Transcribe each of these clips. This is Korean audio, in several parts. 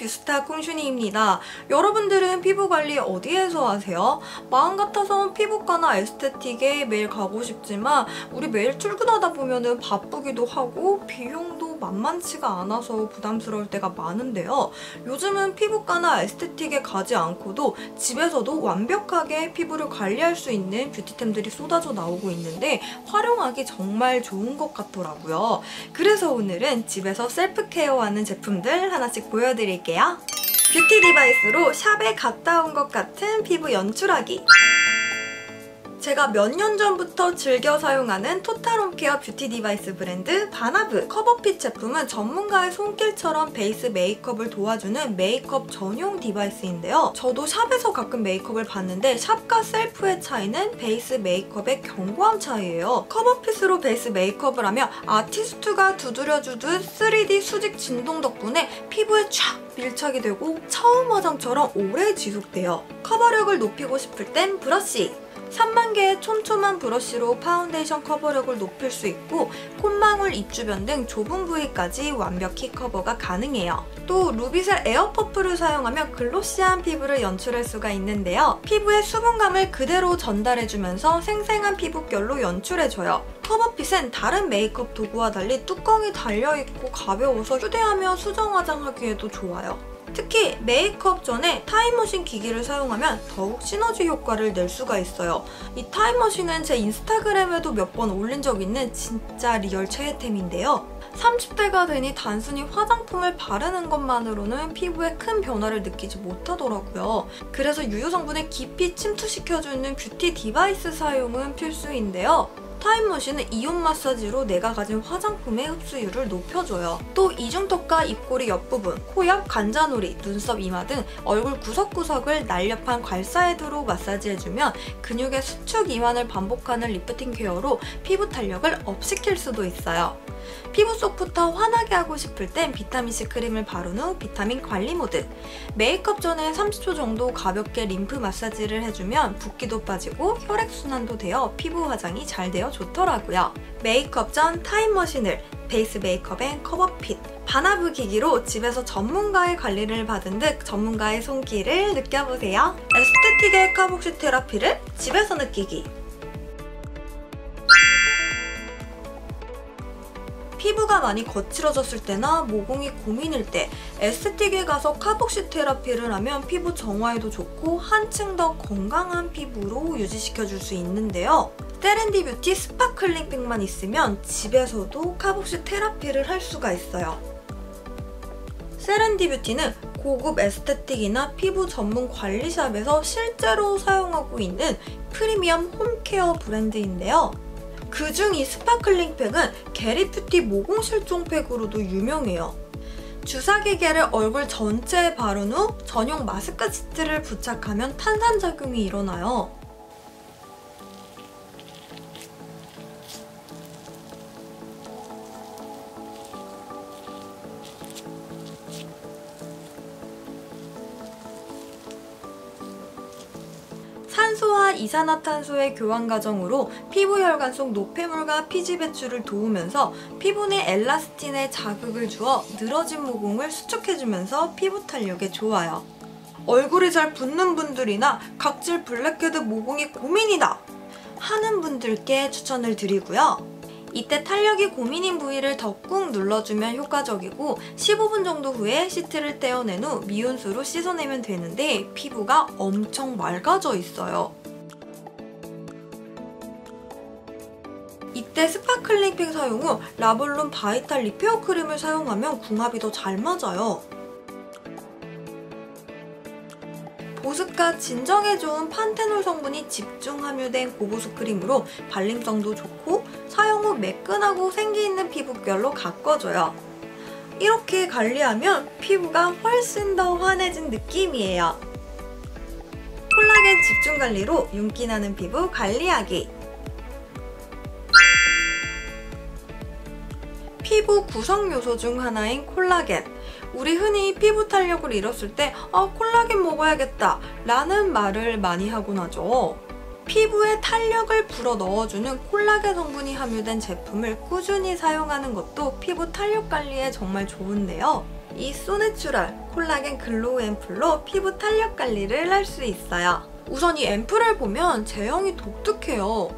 뷰스타 콩순이입니다. 여러분들은 피부관리 어디에서 하세요? 마음 같아선 피부과나 에스테틱에 매일 가고 싶지만 우리 매일 출근하다 보면 바쁘기도 하고 비용도 만만치가 않아서 부담스러울 때가 많은데요. 요즘은 피부과나 에스테틱에 가지 않고도 집에서도 완벽하게 피부를 관리할 수 있는 뷰티템들이 쏟아져 나오고 있는데 활용하기 정말 좋은 것 같더라고요. 그래서 오늘은 집에서 셀프 케어하는 제품들 하나씩 보여드릴게요. 뷰티 디바이스로 샵에 갔다 온 것 같은 피부 연출하기. 제가 몇 년 전부터 즐겨 사용하는 토탈홈케어 뷰티 디바이스 브랜드 바나브 커버핏 제품은 전문가의 손길처럼 베이스 메이크업을 도와주는 메이크업 전용 디바이스인데요. 저도 샵에서 가끔 메이크업을 봤는데 샵과 셀프의 차이는 베이스 메이크업의 견고함 차이예요. 커버핏으로 베이스 메이크업을 하면 아티스트가 두드려주듯 3D 수직 진동 덕분에 피부에 촥 밀착이 되고 처음 화장처럼 오래 지속돼요. 커버력을 높이고 싶을 땐 브러쉬! 3만 개의 촘촘한 브러쉬로 파운데이션 커버력을 높일 수 있고 콧망울, 입주변 등 좁은 부위까지 완벽히 커버가 가능해요. 또 루비셀 에어 퍼프를 사용하면 글로시한 피부를 연출할 수가 있는데요. 피부의 수분감을 그대로 전달해주면서 생생한 피부결로 연출해줘요. 커버핏은 다른 메이크업 도구와 달리 뚜껑이 달려있고 가벼워서 휴대하며 수정 화장하기에도 좋아요. 특히 메이크업 전에 타임머신 기기를 사용하면 더욱 시너지 효과를 낼 수가 있어요. 이 타임머신은 제 인스타그램에도 몇 번 올린 적 있는 진짜 리얼 최애템인데요. 30대가 되니 단순히 화장품을 바르는 것만으로는 피부에 큰 변화를 느끼지 못하더라고요. 그래서 유효 성분을 깊이 침투시켜주는 뷰티 디바이스 사용은 필수인데요. 타임머신은 이온 마사지로 내가 가진 화장품의 흡수율을 높여줘요. 또 이중턱과 입꼬리 옆부분, 코 옆, 관자놀이, 눈썹, 이마 등 얼굴 구석구석을 날렵한 괄사헤드로 마사지해주면 근육의 수축 이완을 반복하는 리프팅 케어로 피부 탄력을 업시킬 수도 있어요. 피부 속부터 환하게 하고 싶을 땐 비타민C 크림을 바른 후 비타민 관리 모드. 메이크업 전에 30초 정도 가볍게 림프 마사지를 해주면 붓기도 빠지고 혈액순환도 되어 피부 화장이 잘 되어 좋더라고요. 메이크업 전 타임머신을 베이스 메이크업엔 커버핏, 바나브 기기로 집에서 전문가의 관리를 받은 듯 전문가의 손길을 느껴보세요. 에스테틱의 카복시 테라피를 집에서 느끼기. 피부가 많이 거칠어졌을 때나 모공이 고민일 때 에스테틱에 가서 카복시 테라피를 하면 피부 정화에도 좋고 한층 더 건강한 피부로 유지시켜줄 수 있는데요. 세렌디 뷰티 스파클링 팩만 있으면 집에서도 카복시 테라피를 할 수가 있어요. 세렌디 뷰티는 고급 에스테틱이나 피부 전문 관리샵에서 실제로 사용하고 있는 프리미엄 홈케어 브랜드인데요. 그중 이 스파클링 팩은 게리뷰티 모공 실종 팩으로도 유명해요. 주사기계를 얼굴 전체에 바른 후 전용 마스크 시트를 부착하면 탄산작용이 일어나요. 산소와 이산화탄소의 교환 과정으로 피부 혈관 속 노폐물과 피지 배출을 도우면서 피부 내 엘라스틴에 자극을 주어 늘어진 모공을 수축해주면서 피부 탄력에 좋아요. 얼굴이 잘 붓는 분들이나 각질 블랙헤드 모공이 고민이다 하는 분들께 추천을 드리고요. 이때 탄력이 고민인 부위를 더 꾹 눌러주면 효과적이고 15분 정도 후에 시트를 떼어낸 후 미온수로 씻어내면 되는데 피부가 엄청 맑아져 있어요. 이때 스파클링 팩 사용 후 라볼론 바이탈 리페어 크림을 사용하면 궁합이 더 잘 맞아요. 보습과 진정에 좋은 판테놀 성분이 집중 함유된 고보습 크림으로 발림성도 좋고 사용 후 매끈하고 생기 있는 피부결로 가꿔줘요. 이렇게 관리하면 피부가 훨씬 더 환해진 느낌이에요. 콜라겐 집중 관리로 윤기 나는 피부 관리하기. 피부 구성 요소 중 하나인 콜라겐. 우리 흔히 피부 탄력을 잃었을 때 콜라겐 먹어야겠다 라는 말을 많이 하곤 하죠. 피부에 탄력을 불어 넣어주는 콜라겐 성분이 함유된 제품을 꾸준히 사용하는 것도 피부 탄력 관리에 정말 좋은데요. 이 소내추럴 콜라겐 글로우 앰플로 피부 탄력 관리를 할 수 있어요. 우선 이 앰플을 보면 제형이 독특해요.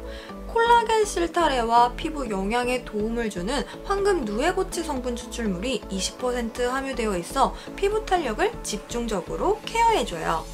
콜라겐 실타래와 피부 영양에 도움을 주는 황금 누에고치 성분 추출물이 20% 함유되어 있어 피부 탄력을 집중적으로 케어해줘요.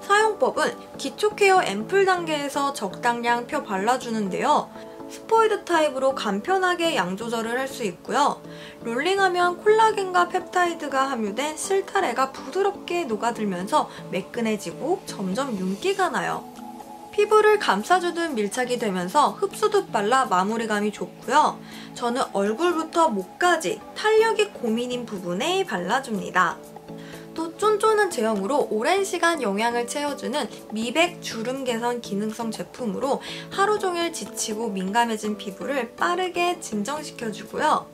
사용법은 기초 케어 앰플 단계에서 적당량 펴 발라주는데요. 스포이드 타입으로 간편하게 양 조절을 할 수 있고요. 롤링하면 콜라겐과 펩타이드가 함유된 실타래가 부드럽게 녹아들면서 매끈해지고 점점 윤기가 나요. 피부를 감싸주듯 밀착이 되면서 흡수도 빨라 마무리감이 좋고요. 저는 얼굴부터 목까지 탄력이 고민인 부분에 발라줍니다. 또 쫀쫀한 제형으로 오랜 시간 영양을 채워주는 미백 주름 개선 기능성 제품으로 하루 종일 지치고 민감해진 피부를 빠르게 진정시켜주고요.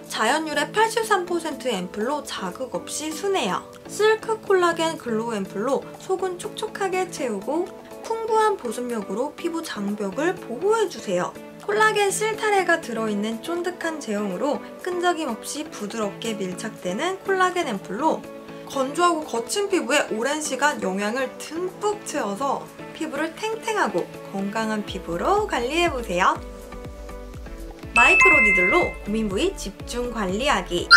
자연유래 83% 앰플로 자극 없이 순해요. 실크 콜라겐 글로우 앰플로 속은 촉촉하게 채우고 풍부한 보습력으로 피부 장벽을 보호해주세요. 콜라겐 실타래가 들어있는 쫀득한 제형으로 끈적임 없이 부드럽게 밀착되는 콜라겐 앰플로 건조하고 거친 피부에 오랜 시간 영양을 듬뿍 채워서 피부를 탱탱하고 건강한 피부로 관리해보세요. 마이크로 니들로 고민 부위 집중 관리하기.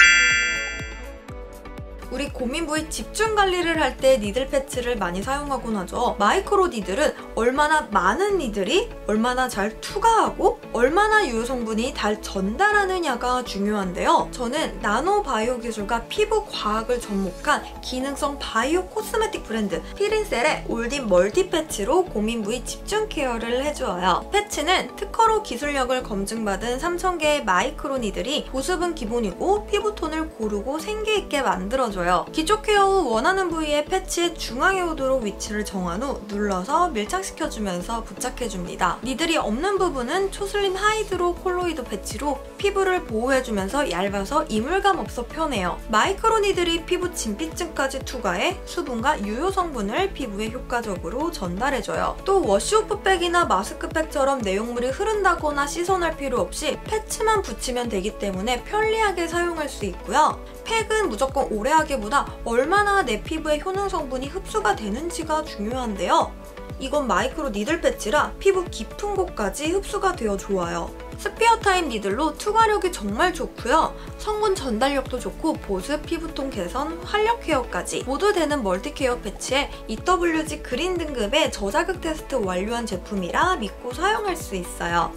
우리 고민 부위 집중 관리를 할 때 니들 패치를 많이 사용하곤 하죠. 마이크로 니들은 얼마나 많은 니들이 얼마나 잘 투과하고 얼마나 유효 성분이 잘 전달하느냐가 중요한데요. 저는 나노 바이오 기술과 피부 과학을 접목한 기능성 바이오 코스메틱 브랜드 피린셀의 올딘 멀티 패치로 고민 부위 집중 케어를 해주어요. 패치는 특허로 기술력을 검증받은 3000개의 마이크로 니들이 보습은 기본이고 피부톤을 고르고 생기있게 만들어줘요. 기초 케어 후 원하는 부위의 패치의 중앙에 오도록 위치를 정한 후 눌러서 밀착시켜주면서 부착해줍니다. 니들이 없는 부분은 초슬림 하이드로 콜로이드 패치로 피부를 보호해주면서 얇아서 이물감 없어 편해요. 마이크로 니들이 피부 진피층까지 투과해 수분과 유효 성분을 피부에 효과적으로 전달해줘요. 또 워시오프백이나 마스크팩처럼 내용물이 흐른다거나 씻어낼 필요 없이 패치만 붙이면 되기 때문에 편리하게 사용할 수 있고요. 팩은 무조건 오래 하기보다 얼마나 내 피부에 효능 성분이 흡수가 되는지가 중요한데요. 이건 마이크로 니들 패치라 피부 깊은 곳까지 흡수가 되어 좋아요. 스피어 타입 니들로 투과력이 정말 좋고요. 성분 전달력도 좋고 보습, 피부톤 개선, 활력 케어까지 모두 되는 멀티 케어 패치에 EWG 그린 등급의 저자극 테스트 완료한 제품이라 믿고 사용할 수 있어요.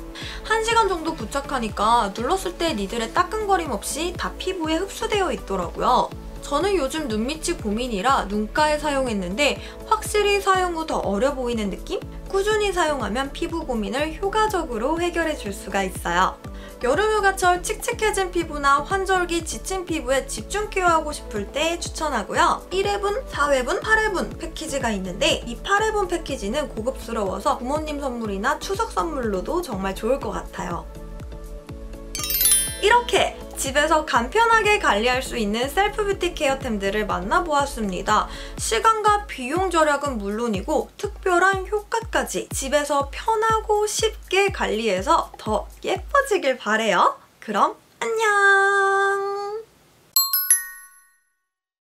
1시간 정도 부착하니까 눌렀을 때 니들의 따끔거림 없이 다 피부에 흡수되어 있더라고요. 저는 요즘 눈밑이 고민이라 눈가에 사용했는데 확실히 사용 후 더 어려 보이는 느낌? 꾸준히 사용하면 피부 고민을 효과적으로 해결해 줄 수가 있어요. 여름휴가철 칙칙해진 피부나 환절기 지친 피부에 집중 케어하고 싶을 때 추천하고요. 1회분, 4회분, 8회분 패키지가 있는데 이 8회분 패키지는 고급스러워서 부모님 선물이나 추석 선물로도 정말 좋을 것 같아요. 이렇게 집에서 간편하게 관리할 수 있는 셀프 뷰티 케어템들을 만나보았습니다. 시간과 비용 절약은 물론이고 특별한 효과까지 집에서 편하고 쉽게 관리해서 더 예뻐지길 바래요. 그럼 안녕!